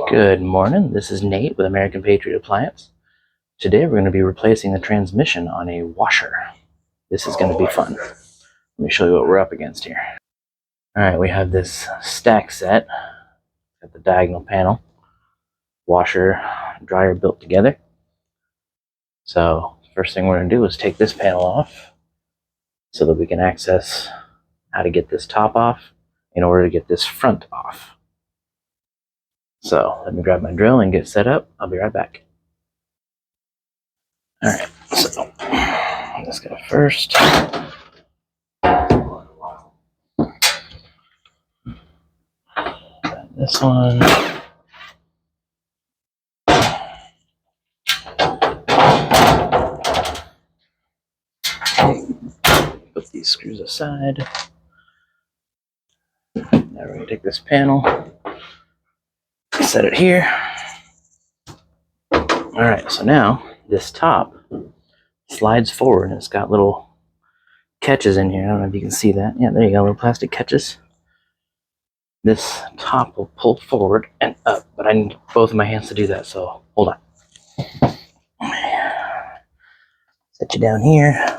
Good morning, this is Nate with American Patriot Appliance. Today we're going to be replacing the transmission on a washer. This is going to be fun. Let me show you what we're up against here. Alright, we have this stack set. Got the diagonal panel, washer, dryer built together. So first thing we're going to do is take this panel off so that we can access how to get this top off in order to get this front off. So let me grab my drill and get set up. I'll be right back. Alright, so let's go first. This one. Put these screws aside. Now we're going to take this panel, set it here. Alright, so now this top slides forward and it's got little catches in here. I don't know if you can see that. Yeah, there you go, little plastic catches. This top will pull forward and up, but I need both of my hands to do that, so hold on. Set you down here.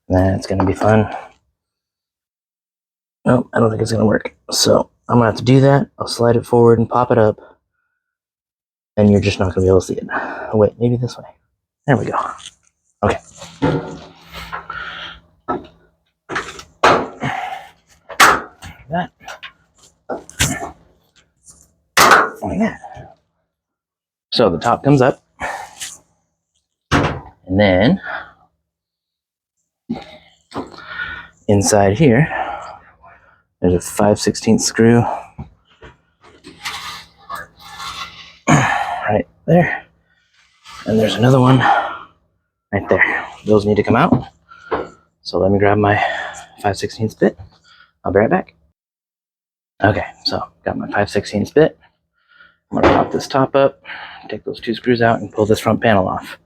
That's going to be fun. Nope, I don't think it's going to work. So I'm going to have to do that. I'll slide it forward and pop it up. And you're just not going to be able to see it. Oh, wait, maybe this way. There we go. Okay. Like that. Like that. So the top comes up. And then inside here, there's a 5/16 screw right there. And there's another one right there. Those need to come out. So let me grab my 5/16 bit. I'll be right back. Okay, so got my 5/16 bit. I'm going to pop this top up, take those two screws out, and pull this front panel off.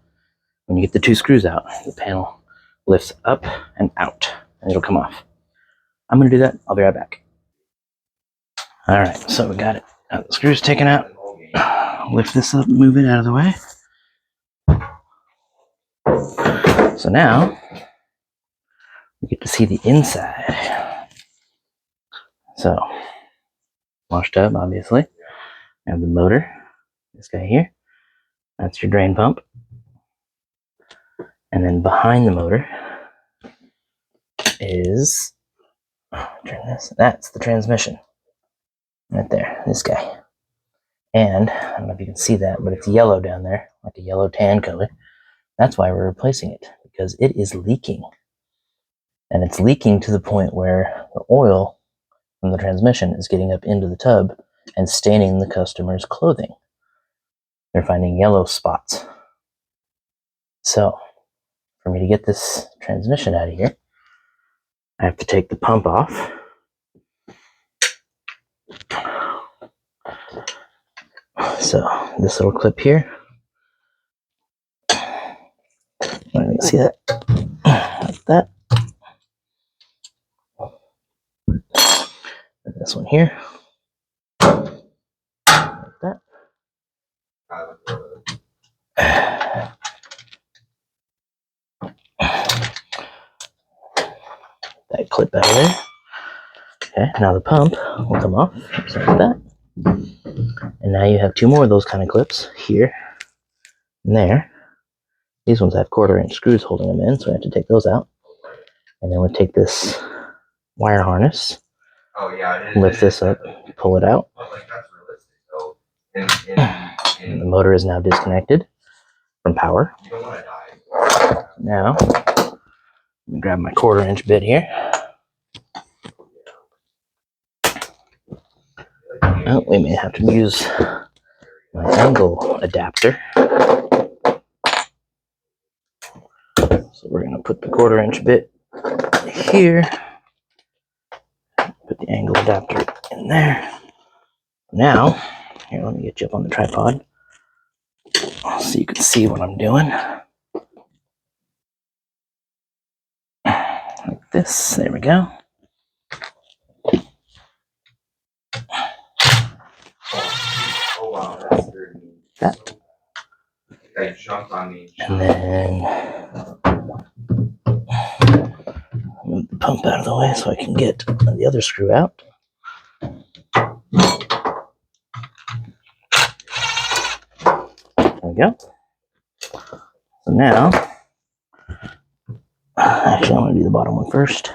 When you get the two screws out, the panel lifts up and out, and it'll come off. I'm going to do that. I'll be right back. Alright, so we got it. Got the screws taken out. Lift this up, move it out of the way. So now, we get to see the inside. So, wash tub, obviously. We have the motor, this guy here. That's your drain pump. And then behind the motor is, turn this, that's the transmission. Right there, this guy. And, I don't know if you can see that, but it's yellow down there, like a yellow tan color. That's why we're replacing it, because it is leaking. And it's leaking to the point where the oil from the transmission is getting up into the tub and staining the customer's clothing. They're finding yellow spots. So, for me to get this transmission out of here, I have to take the pump off. So, this little clip here. Let me see that. Like that. And this one here. Like that. That clip out of there. Okay, now the pump will come off, just like that. And now you have two more of those kind of clips here and there. These ones have 1/4-inch screws holding them in, so I have to take those out. And then we'll take this wire harness, lift this up, pull it out. And the motor is now disconnected from power. Now, let me grab my 1/4-inch bit here. Oh, we may have to use my angle adapter. So we're going to put the 1/4-inch bit here. Put the angle adapter in there. Now, here, let me get you up on the tripod so you can see what I'm doing. Like this. There we go. that. And then move the pump out of the way so I can get the other screw out. There we go. So now, actually I want to do the bottom one first.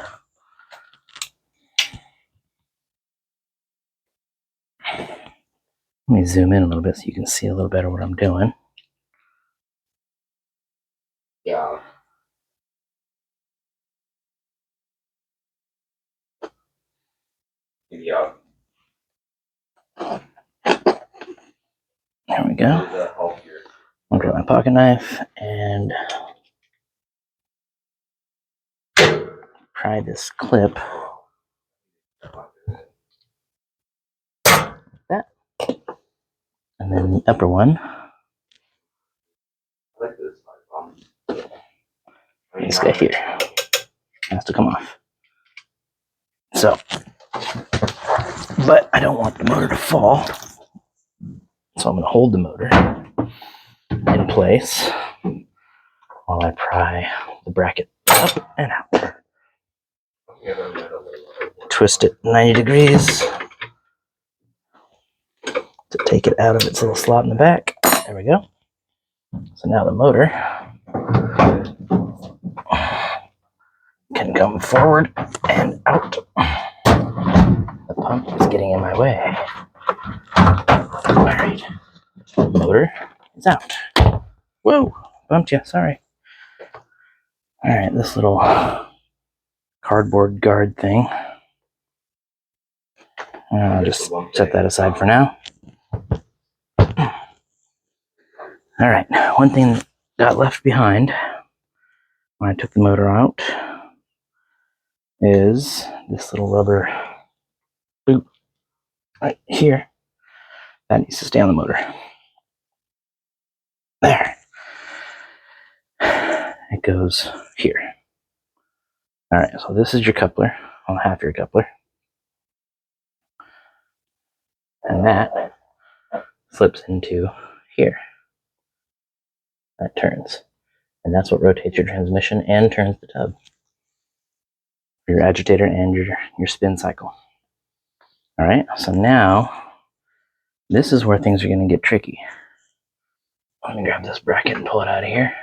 Let me zoom in a little bit so you can see a little better what I'm doing. Yeah. Yeah. There we go. I'll grab my pocket knife and pry this clip. Like that. And then the upper one. This guy here has to come off. So, but I don't want the motor to fall. So I'm going to hold the motor in place while I pry the bracket up and out. Twist it 90 degrees to take it out of its little slot in the back. There we go. So now the motor can come forward and out. The pump is getting in my way. All right, motor is out. Whoa, bumped you, sorry. All right, this little cardboard guard thing. I'll just set that aside for now. All right, one thing that got left behind when I took the motor out is this little rubber boot right here. That needs to stay on the motor. There. It goes here. All right, so this is your coupler, well, half your coupler. And that slips into here. That turns. And that's what rotates your transmission and turns the tub. Your agitator and your spin cycle. All right, so now this is where things are going to get tricky. Let me grab this bracket and pull it out of here.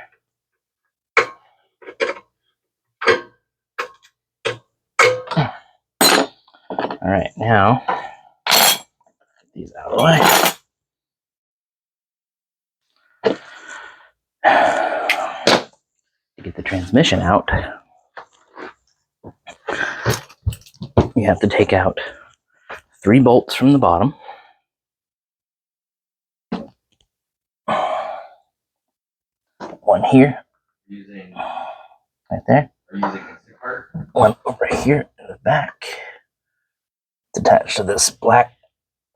All right, now get these out of the way. To get the transmission out, you have to take out 3 bolts from the bottom. One here, right there. One over here in the back. It's attached to this black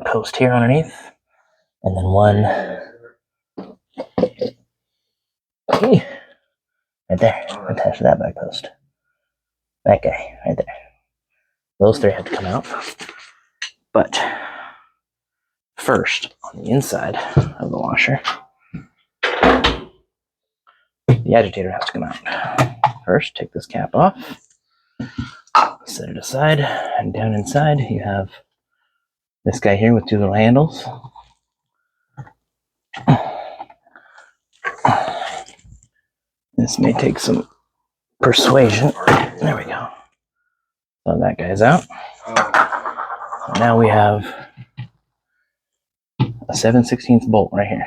post here underneath. And then one right there, attached to that back post. That guy, right there. Those 3 have to come out. But first, on the inside of the washer, the agitator has to come out. First, take this cap off, set it aside, and down inside you have this guy here with 2 little handles. This may take some persuasion. There we go. So that guy's out. Now we have a 7/16 bolt right here.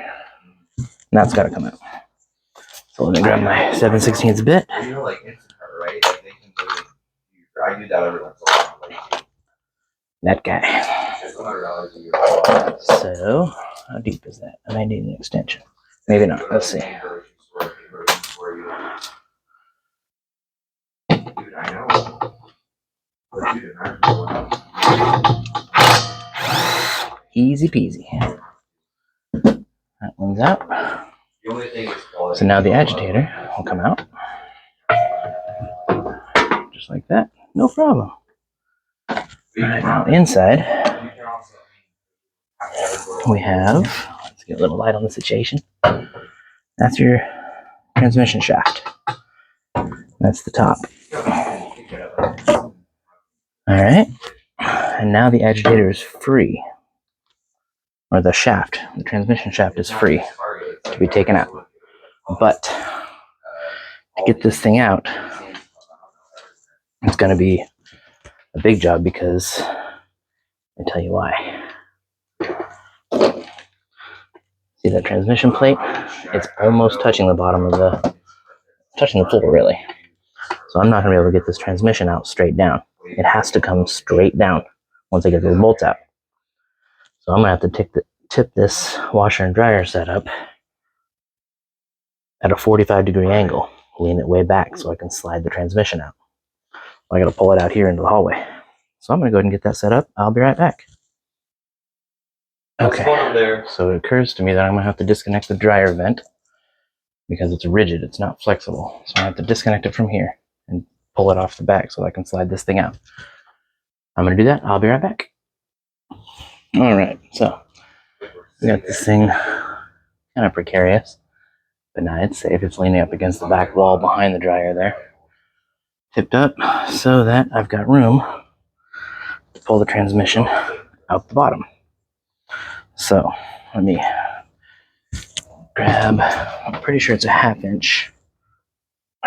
And that's got to come out. So let me grab my 7/16 bit. You know, like Instacart, right? Like they can do it. I do that every once in a while. Like, that guy. it's $100 a year. So, how deep is that? I might need an extension. Maybe not. Let's see. Dude, I know. But dude, Easy peasy. That one's out. the only thing is So now the agitator will come out. Just like that. No problem. All right, now inside we have get a little light on the situation. That's your transmission shaft. That's the top. All right. And now the agitator is free. Or the shaft. The transmission shaft is free to be taken out. But to get this thing out, it's going to be a big job because I'll tell you why. See that transmission plate? It's almost touching the bottom of touching the floor really. So I'm not going to be able to get this transmission out straight down. It has to come straight down once I get those bolts out. So I'm going to have to tip this washer and dryer setup at a 45-degree angle, lean it way back so I can slide the transmission out. I got to pull it out here into the hallway. So I'm going to go ahead and get that set up. I'll be right back. Okay, so it occurs to me that I'm going to have to disconnect the dryer vent because it's rigid, it's not flexible. So I have to disconnect it from here and pull it off the back so I can slide this thing out. I'm going to do that. I'll be right back. All right, so we got this thing kind of precarious, but now it's safe. It's leaning up against the back wall behind the dryer there. Tipped up so that I've got room to pull the transmission out the bottom. So let me grab, I'm pretty sure it's a 1/2 inch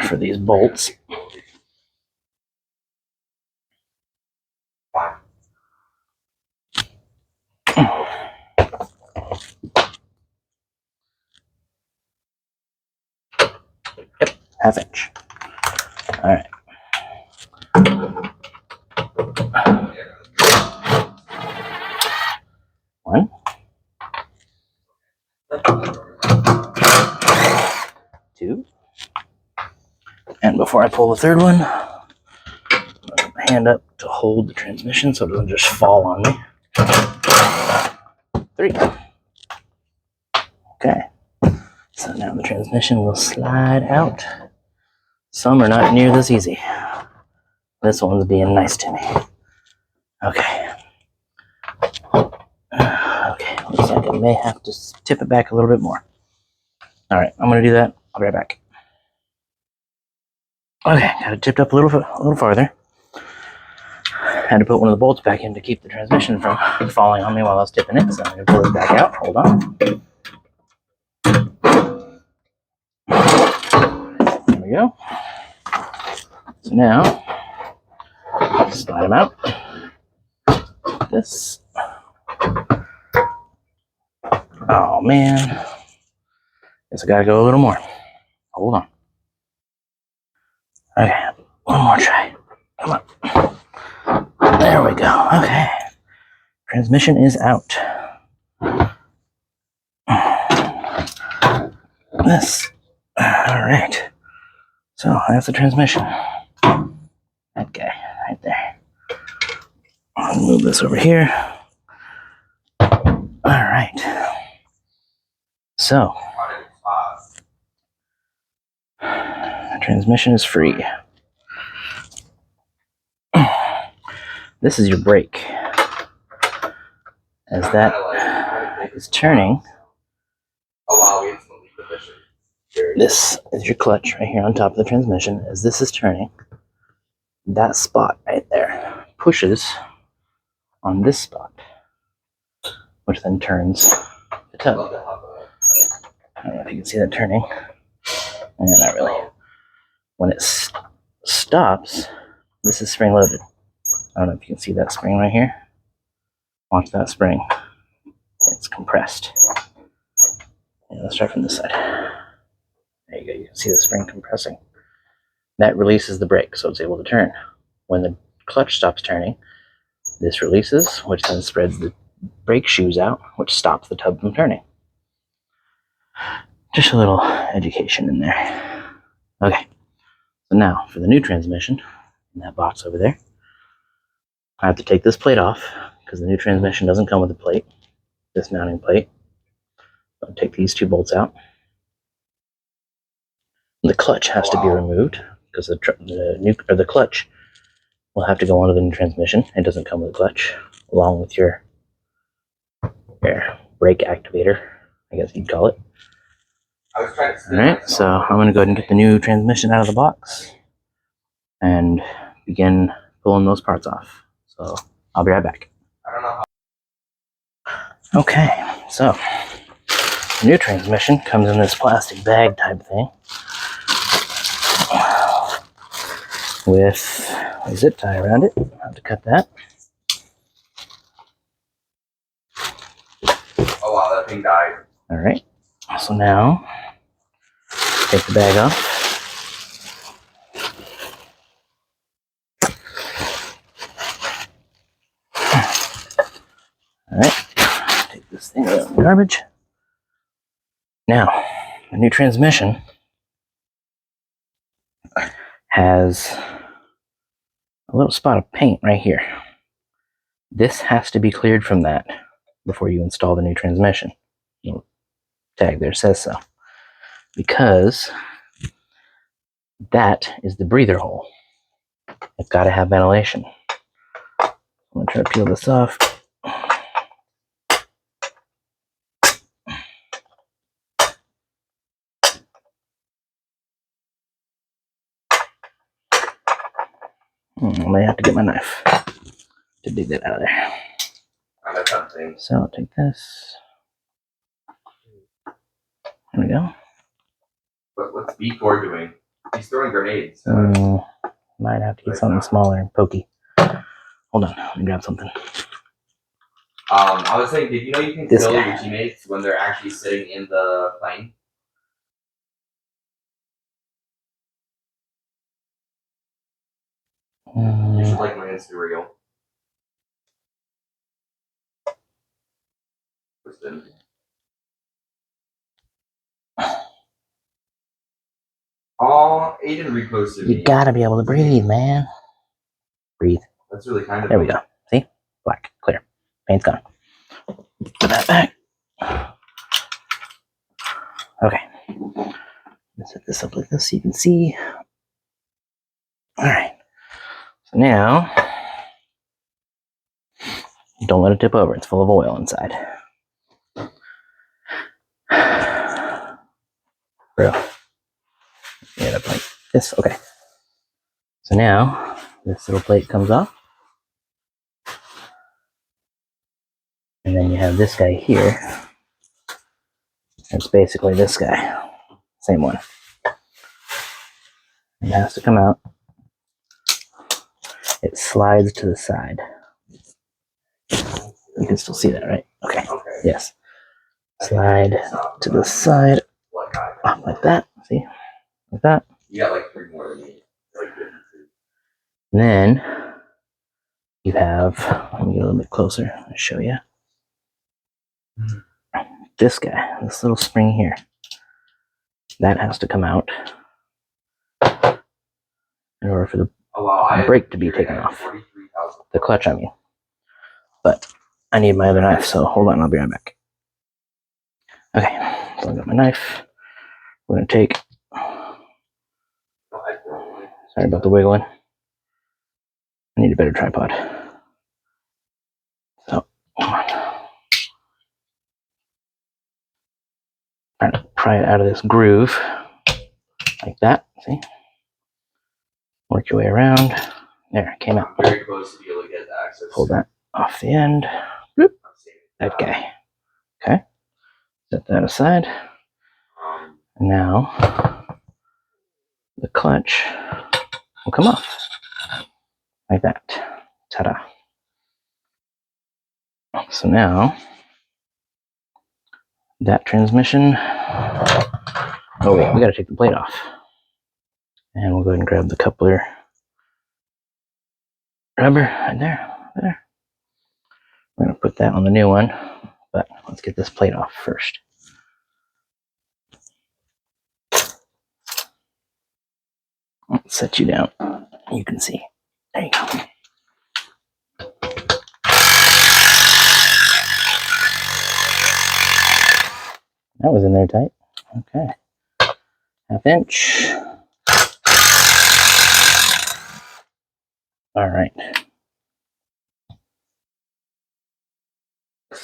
for these bolts. Yep, 1/2 inch. All right. One. Two. And before I pull the third one, put my hand up to hold the transmission so it doesn't just fall on me. 3. Okay. So now the transmission will slide out. Some are not near this easy. This one's being nice to me. Okay. Okay, looks like I may have to tip it back a little bit more. All right, I'm going to do that. I'll be right back. Okay, got it tipped up a little farther. Had to put one of the bolts back in to keep the transmission from falling on me while I was tipping it, so I'm going to pull it back out. Hold on. There we go. So now, slide them out. This. Oh man. Guess I gotta go a little more. Hold on. Okay, one more try. Come on. There we go. Okay. Transmission is out. This. Alright. So that's the transmission. That guy right there. I'll move this over here. Alright. So the transmission is free. This is your brake. As that is turning, this is your clutch right here on top of the transmission. As this is turning, that spot right there pushes on this spot, which then turns the tub. I don't know if you can see that turning. Not really. When it stops, this is spring loaded. I don't know if you can see that spring right here. Watch that spring. It's compressed. Yeah, let's start from this side. There you go. You can see the spring compressing. That releases the brake, so it's able to turn. When the clutch stops turning, this releases, which then spreads the brake shoes out, which stops the tub from turning. Just a little education in there. Okay. So now, for the new transmission, in that box over there, I have to take this plate off, because the new transmission doesn't come with a plate, this mounting plate. I'll take these 2 bolts out. The clutch has to be removed, because the clutch will have to go onto the new transmission. It doesn't come with a clutch, along with your brake activator. I guess you'd call it. I was trying to All right, so I'm going to go ahead and get the new transmission out of the box and begin pulling those parts off. So I'll be right back. I don't know how. Okay, so the new transmission comes in this plastic bag type thing with a zip tie around it. I'll have to cut that. Oh wow, that thing died. All right, so now take the bag off. All right, take this thing out of the garbage. Now, the new transmission has a little spot of paint right here. This has to be cleared from that before you install the new transmission. The tag there says so. Because that is the breather hole. It's got to have ventilation. I'm going to try to peel this off. I may have to get my knife to dig that out of there. So I'll take this. There we go. What's B4 doing? He's throwing grenades. Might have to get something smaller and pokey. Hold on, let me grab something. I was saying, did you know you can kill your teammates when they're actually sitting in the plane? You should like my Insta reel. Oh, Aiden reposted me. You gotta be able to breathe, man. Breathe. That's really kind of. There we go. See? Black, clear. Paint's gone. Put that back. Okay. Let's set this up like this so you can see. Alright. So now, don't let it tip over. It's full of oil inside. Bro. Get up like this. Okay. So now, this little plate comes off. And then you have this guy here. It's basically this guy. Same one. It has to come out. It slides to the side. You can still see that, right? Okay. Yes. Slide to the side. Like that. See? Like that. You got like 3 more than me. And then you have, let me get a little bit closer. I'll show you. This guy, this little spring here. That has to come out in order for the brake to be taken off. The clutch, I mean. But I need my other knife, so hold on, I'll be right back. Okay, so I got my knife. We're going to take, sorry about the wiggling. I need a better tripod. So, come on. Trying to pry it out of this groove. Like that, see? Work your way around. There, it came out. Very close to be able to get access. Pull that off the end. Bloop. That guy. Okay. Set that aside. And now the clutch will come off. Like that. Ta-da. So now that transmission. Oh wait, we gotta take the plate off. And we'll go ahead and grab the coupler rubber right there. There. We're gonna put that on the new one, but let's get this plate off first. Let's set you down. You can see. There you go. That was in there tight. Okay. 1/2 inch. All right.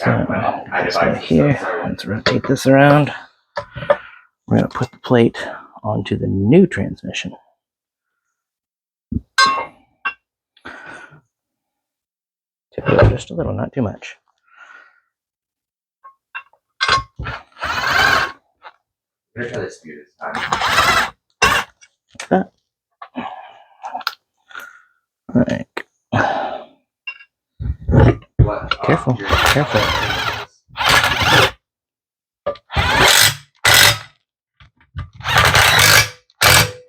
So here, let's rotate this around. We're going to put the plate onto the new transmission. Tip it up just a little, not too much. I'm gonna try this speed this time. Like that. Alright. What? Careful, careful.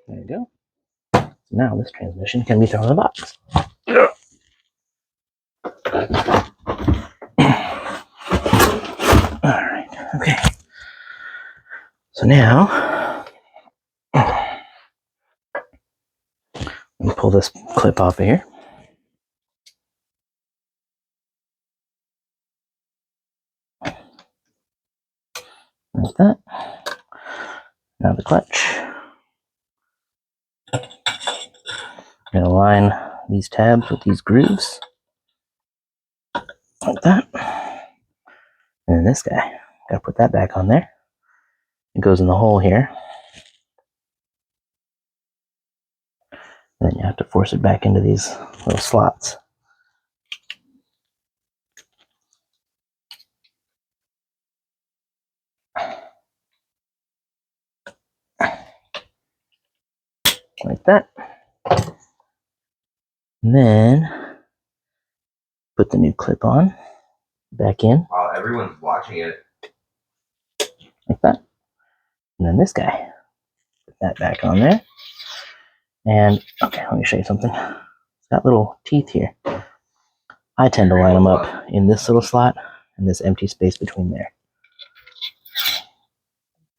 There you go. So now this transmission can be thrown in the box. Alright, okay. So now, let me pull this clip off of here. Like that. Now the clutch. I'm going to line these tabs with these grooves. Like that. And then this guy. Got to put that back on there. It goes in the hole here. And then you have to force it back into these little slots. Like that. And then put the new clip on back in. Wow, everyone's watching it. Like that. And then this guy. Put that back on there. And okay, let me show you something. It's got little teeth here. I tend to line them up in this little slot and this empty space between there.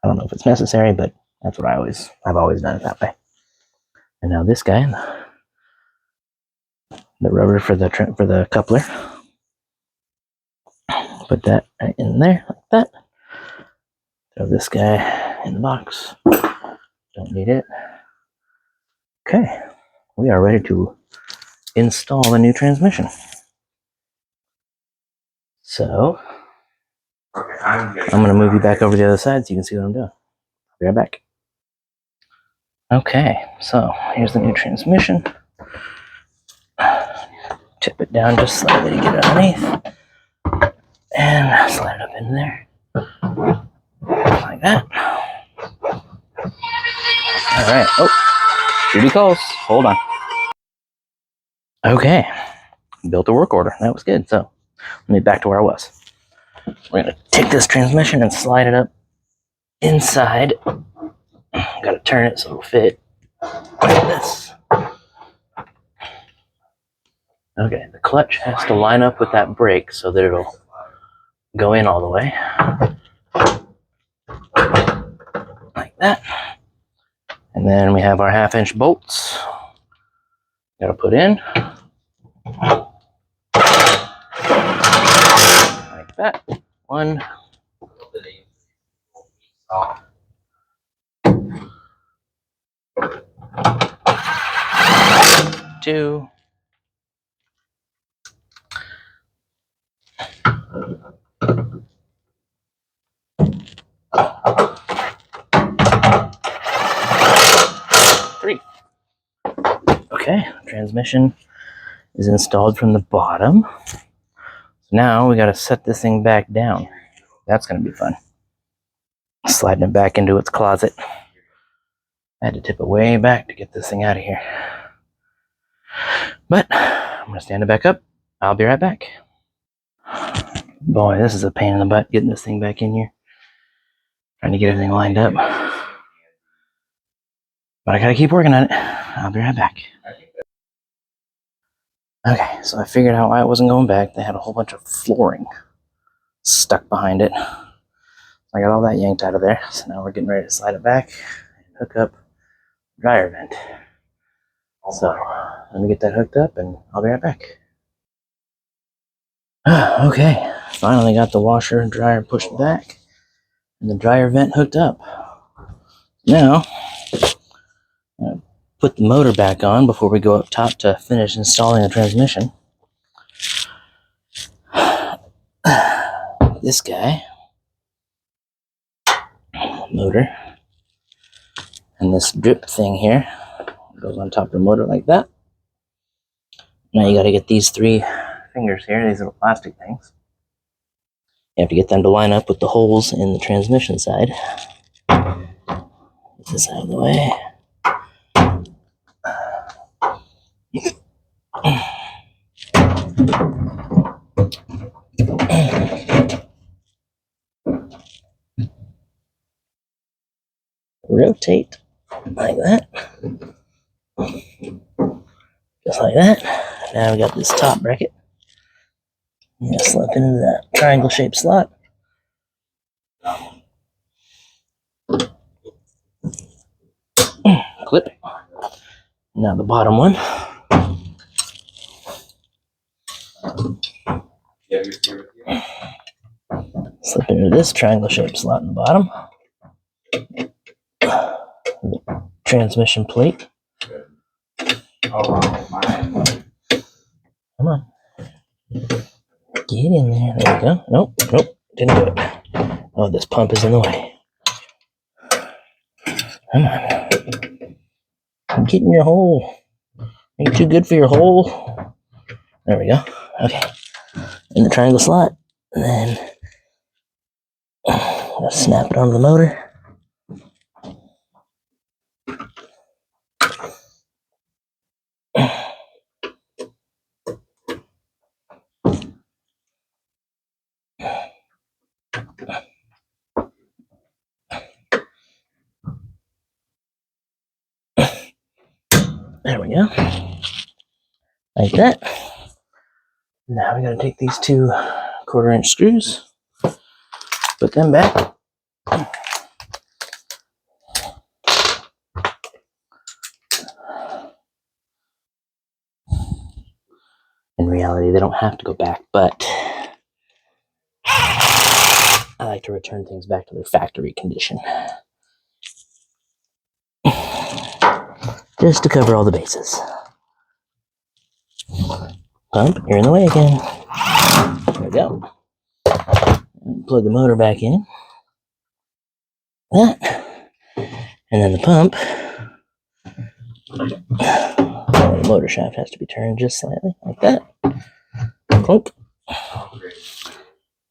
I don't know if it's necessary, but that's what I've always done it that way. And now this guy, the rubber for the coupler. Put that right in there like that. Throw this guy in the box. Don't need it. Okay, we are ready to install the new transmission. So, Okay, I'm going to move you back over to the other side so you can see what I'm doing. I'll be right back. Okay, so here's the new transmission. Tip it down just slightly to get it underneath. And slide it up in there. Like that. Alright, oh, Judy calls. Hold on. Okay, built a work order. That was good. So, let me back to where I was. We're going to take this transmission and slide it up inside. Got to turn it so it'll fit like this. Okay, the clutch has to line up with that brake so that it'll go in all the way. Like that. And then we have our 1/2-inch bolts. Got to put in. Like that. 1. 2. 3. Okay, transmission is installed from the bottom. So now we got to set this thing back down. That's going to be fun. Sliding it back into its closet. I had to tip it way back to get this thing out of here. But I'm going to stand it back up. I'll be right back. Boy, this is a pain in the butt getting this thing back in here. Trying to get everything lined up. But I got to keep working on it. I'll be right back. Okay, so I figured out why it wasn't going back. They had a whole bunch of flooring stuck behind it. I got all that yanked out of there. So now we're getting ready to slide it back and hook up the dryer vent. So let me get that hooked up and I'll be right back. Okay, finally got the washer and dryer pushed back and the dryer vent hooked up. Now, I'm gonna put the motor back on before we go up top to finish installing the transmission. this guy, motor, and this drip thing here goes on top of the motor like that. Now you got to get these 3 fingers here, these little plastic things. You have to get them to line up with the holes in the transmission side. Get this out of the way. Rotate like that. Just like that. Now we got this top bracket. You slip into that triangle shaped slot. Clip. Now the bottom one. Slip into this triangle shaped slot in the bottom. The transmission plate. Come on. Get in there. There we go. Nope. Didn't do it. Oh, this pump is in the way. Come on. Get in your hole. Are you too good for your hole? There we go. Okay. In the triangle slot. And then snap it onto the motor. There we go. Like that. Now we gotta take these 2 1/4-inch screws, put them back. In reality, they don't have to go back, but I like to return things back to their factory condition. Just to cover all the bases. Pump, you're in the way again. There we go. Plug the motor back in. That. And then the pump. The motor shaft has to be turned just slightly, like that. Clunk.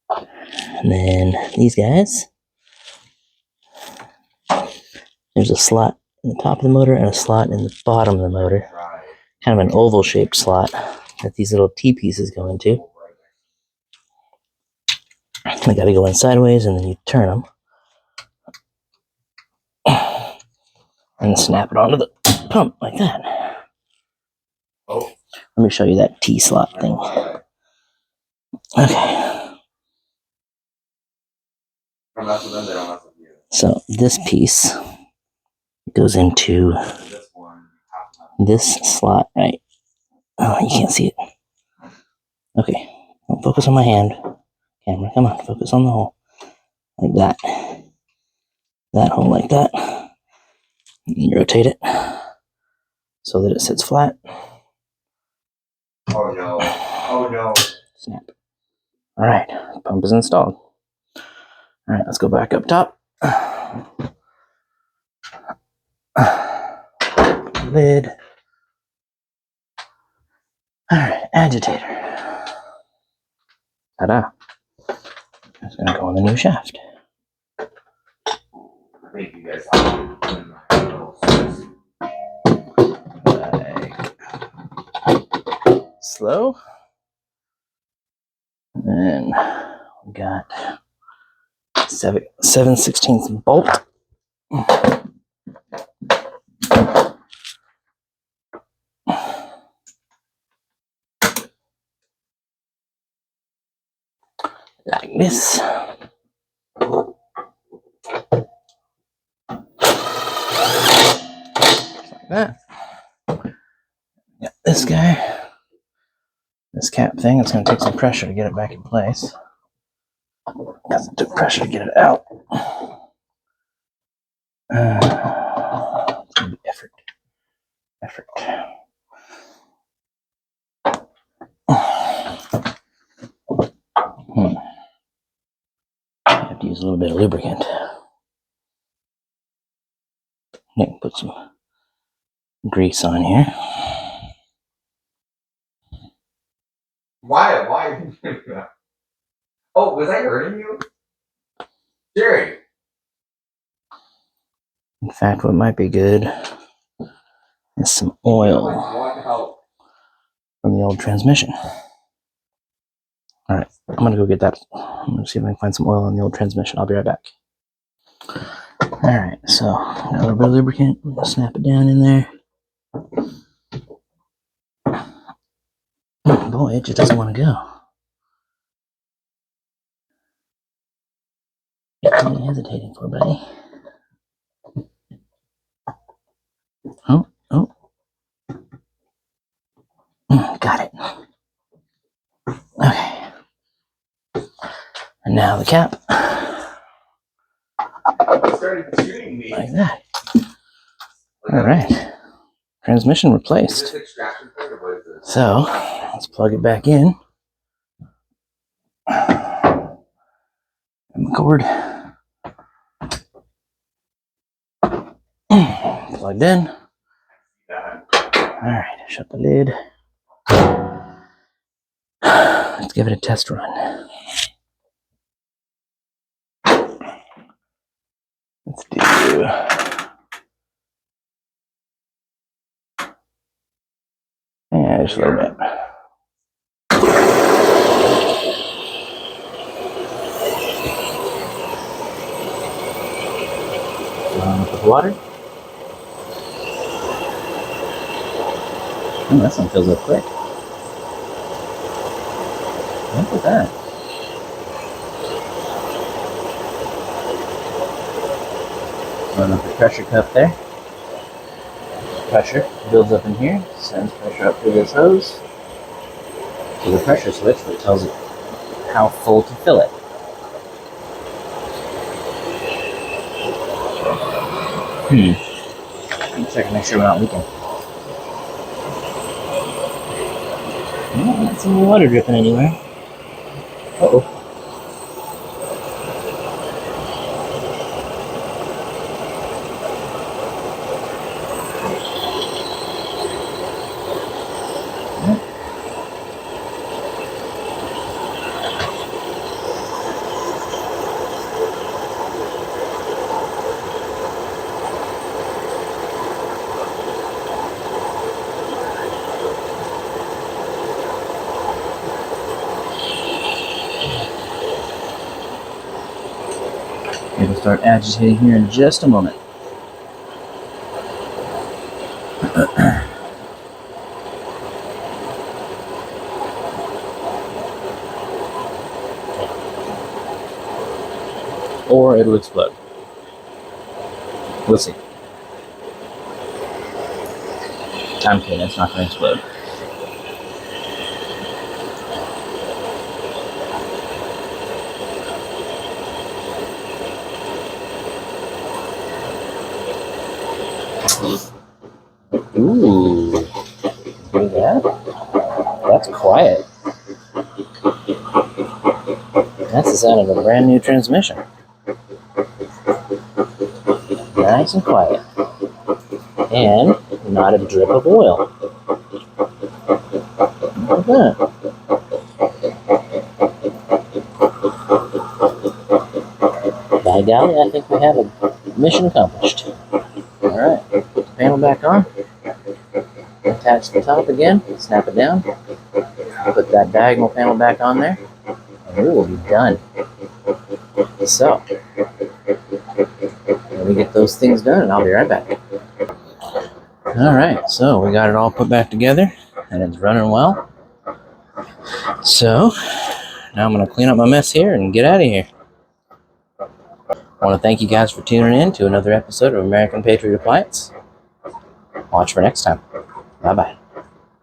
And then these guys. There's a slot in the top of the motor and a slot in the bottom of the motor. Kind of an oval shaped slot that these little T-pieces go into. They gotta go in sideways and then you turn them. And snap it onto the pump like that. Let me show you that T-slot thing. Okay. So this piece goes into this slot, right? Oh, you can't see it. Okay. Don't focus on my hand. Camera, come on, focus on the hole. Like that. That hole like that. You rotate it so that it sits flat. Oh no. Oh no. Snap. Alright, pump is installed. Alright, let's go back up top. Lid. Alright, agitator. Ta-da. It's gonna go on the new shaft. Thank you guys. Slow. And then we got 7/16 bolt. Like this. Just like that. Got this guy. This cap thing, it's going to take some pressure to get it back in place. Because it took pressure to get it out. It's going to be effort. use a little bit of lubricant. Put some grease on here. Why? Oh, was I hurting you? Jerry. In fact, what might be good is some oil from the old transmission. Alright, I'm gonna go get that. I'm gonna see if I can find some oil in the old transmission. I'll be right back. Alright, so got a little bit of lubricant. I'm gonna snap it down in there. Oh boy, it just doesn't want to go. What are you hesitating for, buddy? Oh. Got it. Okay. And now the cap. Started shooting me. Like that. Alright. Transmission replaced. So, let's plug it back in. And the cord. Plugged in. Alright, shut the lid. Let's give it a test run. Let's do... yeah, just a little bit. With water. Oh, that one fills up quick. Look at that. Run up the pressure cup there. Pressure builds up in here, sends pressure up through this hose to the pressure switch, which tells it how full to fill it. Check and make sure we're not leaking. Not seeing any water dripping anywhere. Uh-oh. It'll start agitating here in just a moment. Or it'll explode. We'll see. I'm kidding, it's not going to explode. Ooh, hear that? That's quiet. That's the sound of a brand new transmission. Nice and quiet. And not a drip of oil. Look at that. By golly, I think we have a mission accomplished. Alright, put the panel back on. Attach the top again, snap it down. Put that diagonal panel back on there. And we will be done. So, let me get those things done and I'll be right back. Alright, so we got it all put back together and it's running well. So, now I'm going to clean up my mess here and get out of here. I want to thank you guys for tuning in to another episode of American Patriot Appliance. Watch for next time. Bye-bye.